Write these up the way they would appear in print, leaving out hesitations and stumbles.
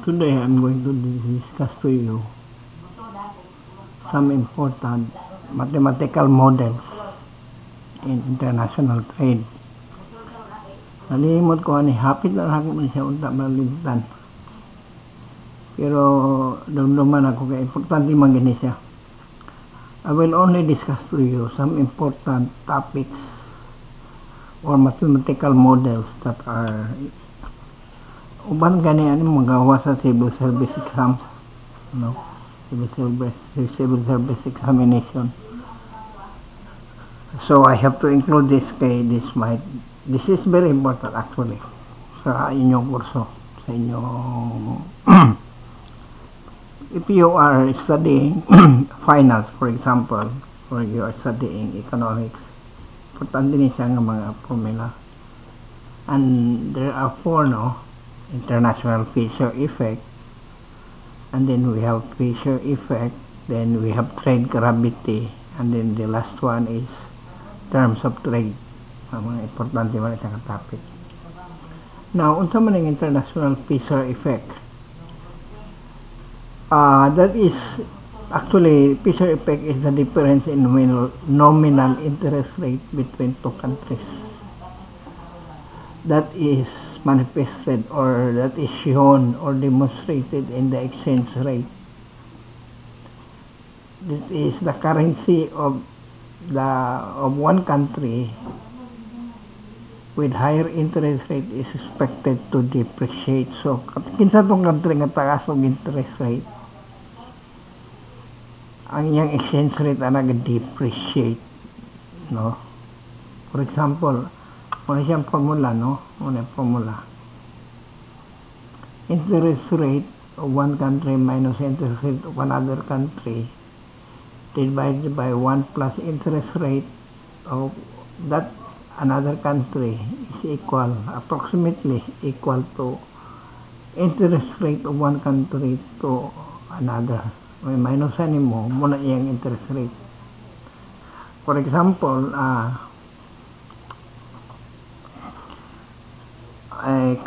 Today I'm going to discuss to you some important mathematical models in international trade. Nalimot ko ani hapit na ako man siya unta malimtan. Pero dumduman ako kay importante man gini siya. I will only discuss to you some important topics or mathematical models that are uban gani ani magawa sa civil service exams, no? Civil service examination. So I have to include this kay this is very important actually sa inyong kurso, sa inyong if you are studying finance, for example, or you are studying economics, importante ni siya nga mga formula. And there are four, no? International Fisher effect, and then we have Fisher effect, then we have trade gravity, and then the last one is terms of trade. Mga importante man itong topic. Now, unsa man ang International Fisher effect? That is actually, Fisher effect is the difference in nominal interest rate between two countries. That is manifested or that is shown or demonstrated in the exchange rate. This is the currency of one country with higher interest rate is expected to depreciate. So, kinsa tong country nga taas og interest rate, ang iyang exchange rate ana ga-depreciate, no? For example, muna siyang formula, no? Muna formula. Interest rate of one country minus interest rate of another country divided by 1 plus interest rate of that another country is approximately equal to interest rate of one country to another. May minusan mo muna iyang interest rate. For example,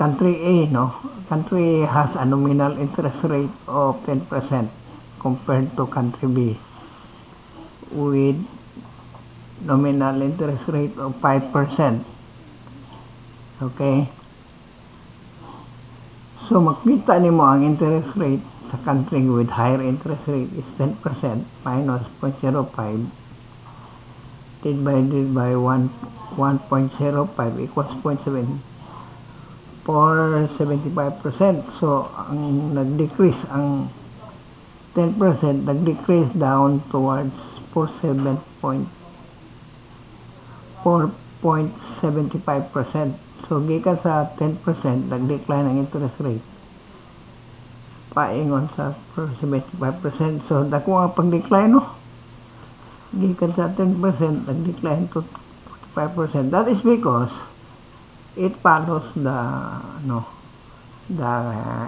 country A, no? Country has a nominal interest rate of 10% compared to country B with nominal interest rate of 5%. Okay? So, makita nimo ang interest rate sa country with higher interest rate is 10% minus 0.05 divided by 1.05 equals 0.7 for 75%. So, ang nag-decrease, ang 10% nag-decrease down towards 4.75%. So, gikan sa 10% nag-decline ang interest rate paingon sa 75%. So, dako ang pag-decline, no? Gikan sa 10% nag-decline to 45%. That is because it follows the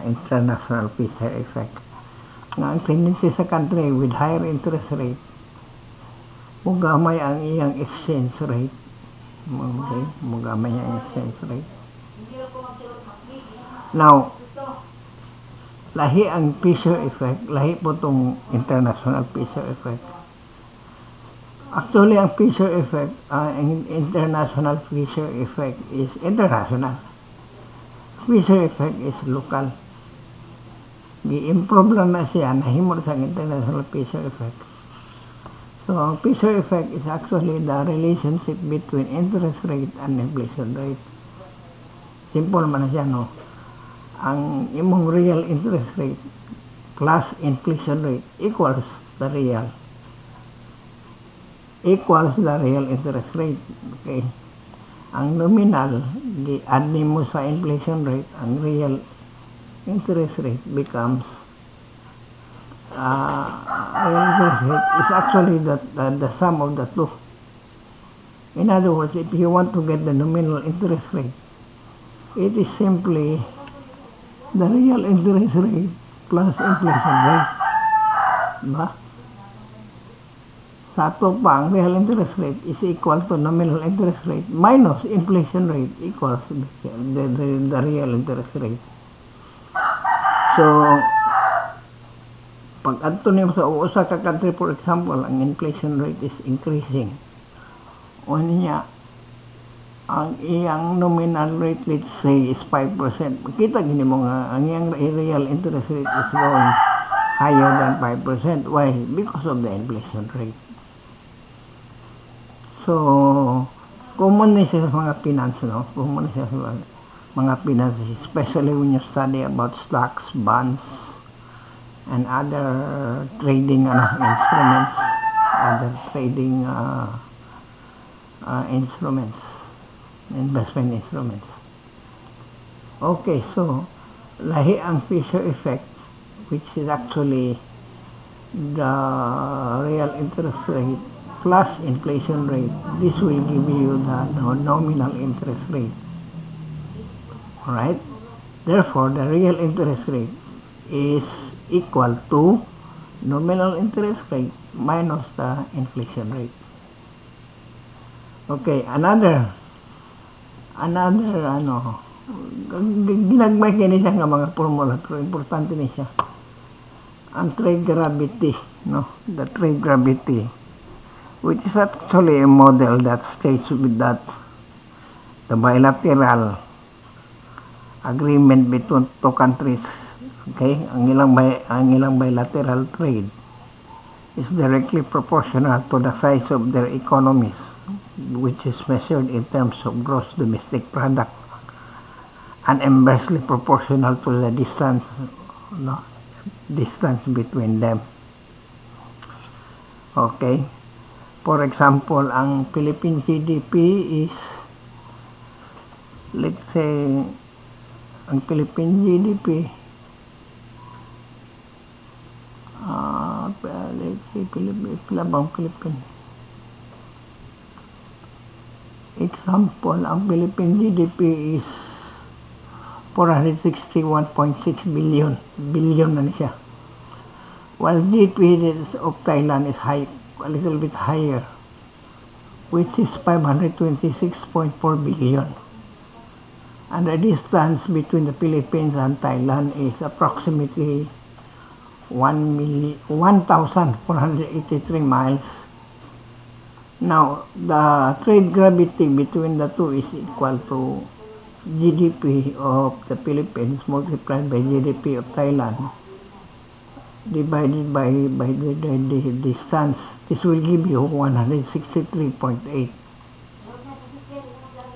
international Fisher effect. Nga ang tendency sa country with higher interest rate, mugamay ang iyang exchange rate. Okay? Mugamay ang exchange rate. Now, lahi ang Fisher effect, lahi po itong international Fisher effect. Actually, ang Fisher effect, ang international Fisher effect is international. Fisher effect is local. Gi-improve lang na siya, nahimod sa international Fisher effect. So, ang Fisher effect is actually the relationship between interest rate and inflation rate. Simple man na siya, no? Ang imong real interest rate plus inflation rate equals the real interest rate. Okay? Ang nominal, di-add mo sa inflation rate, ang real interest rate becomes real interest rate is actually the sum of the two. In other words, if you want to get the nominal interest rate, it is simply the real interest rate plus inflation rate. Diba? Sa ato pa, ang real interest rate is equal to nominal interest rate minus inflation rate equals the real interest rate. So, pag adto nimo sa usa ka country, for example, ang inflation rate is increasing. O niya, ang iyang nominal rate, let's say, is 5%. Makita gini mo nga, ang iyang real interest rate is going higher than 5%. Why? Because of the inflation rate. So, common na siya sa mga finance, no? Common na siya sa mga finance, especially when you study about stocks, bonds, and other trading instruments, other trading instruments, investment instruments. Okay, so lahi ang Fisher effect, which is actually the real interest rate plus inflation rate. This will give you the nominal interest rate. Alright? Therefore, the real interest rate is equal to nominal interest rate minus the inflation rate. Okay, another ginagmay kini siya nga mga formula, pero importante ni siya. Ang trade gravity, no? The trade gravity, which is actually a model that states with that the bilateral agreement between two countries, okay, ang ilang bilateral trade is directly proportional to the size of their economies, which is measured in terms of gross domestic product, and inversely proportional to the distance between them. Okay, for example, ang Philippine GDP is, let's say, ang Philippine GDP, let's say, Philippine. Example, ang Philippine GDP is 461.6 billion na siya. While GDP of Thailand is a little bit higher, which is 526.4 billion. And the distance between the Philippines and Thailand is approximately 1,483 miles. Now, the trade gravity between the two is equal to GDP of the Philippines multiplied by GDP of Thailand divided by the distance. This will give you 163.8.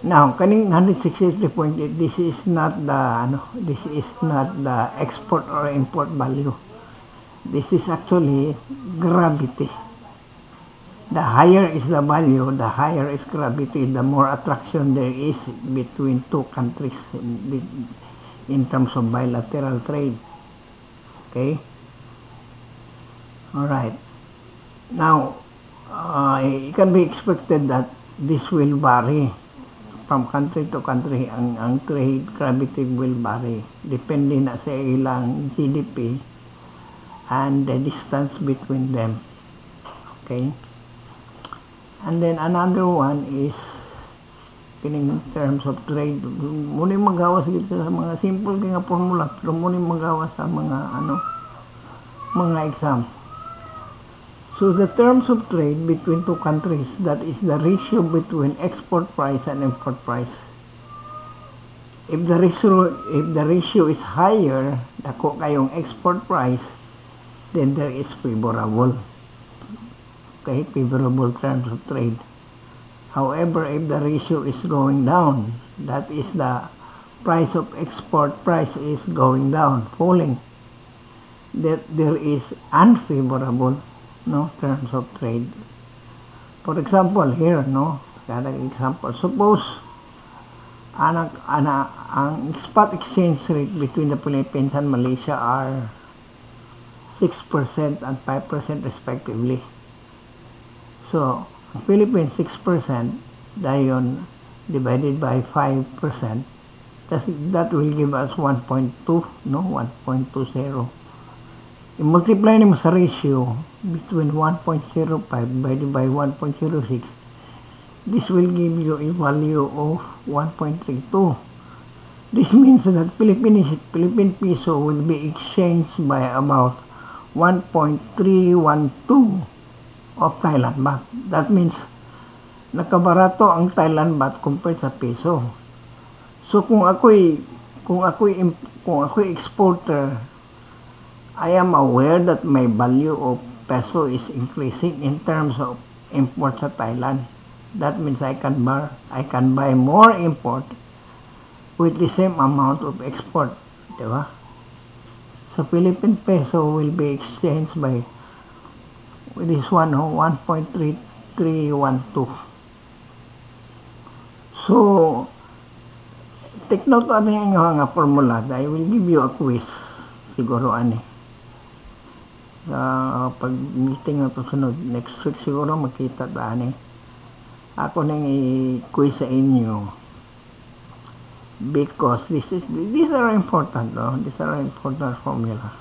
Now, kaning 163.8, this is not the export or import value. This is actually gravity. The higher is the value, the higher is gravity, the more attraction there is between two countries in terms of bilateral trade. Okay? Alright. Now, it can be expected that this will vary from country to country. Ang trade gravity will vary depending na sa ilang GDP and the distance between them. Okay? And then another one is in terms of trade. Muna magawas dito sa mga simple nga formula, pero muna magawas sa mga exam. So the terms of trade between two countries, that is the ratio between export price and import price. If the ratio is higher, dako kayong export price, then there is favorable. Okay, favorable terms of trade. However, if the ratio is going down, that is the price of export price is going down, falling, that there is unfavorable terms of trade. For example, here, example, suppose ang spot exchange rate between the Philippines and Malaysia are 6% and 5% respectively. So, Philippines 6%, dayon divided by 5%, that will give us 1.2, 1.20. I-multiply naman sa ratio between 1.05 divided by 1.06. This will give you a value of 1.32. This means that Philippine peso will be exchanged by about 1.312 of Thailand baht. That means nakabarato ang Thailand baht compared sa peso. So kung ako'y exporter, I am aware that my value of peso is increasing in terms of import sa Thailand. That means I can buy more import with the same amount of export, di ba? So Philippine peso will be exchanged by with this one, 1.3312. So take note ano yung nga formula. I will give you a quiz siguro pag meeting na to sunod next week siguro makita ako nang i-quiz sa inyo because these are important, no? These are important formula.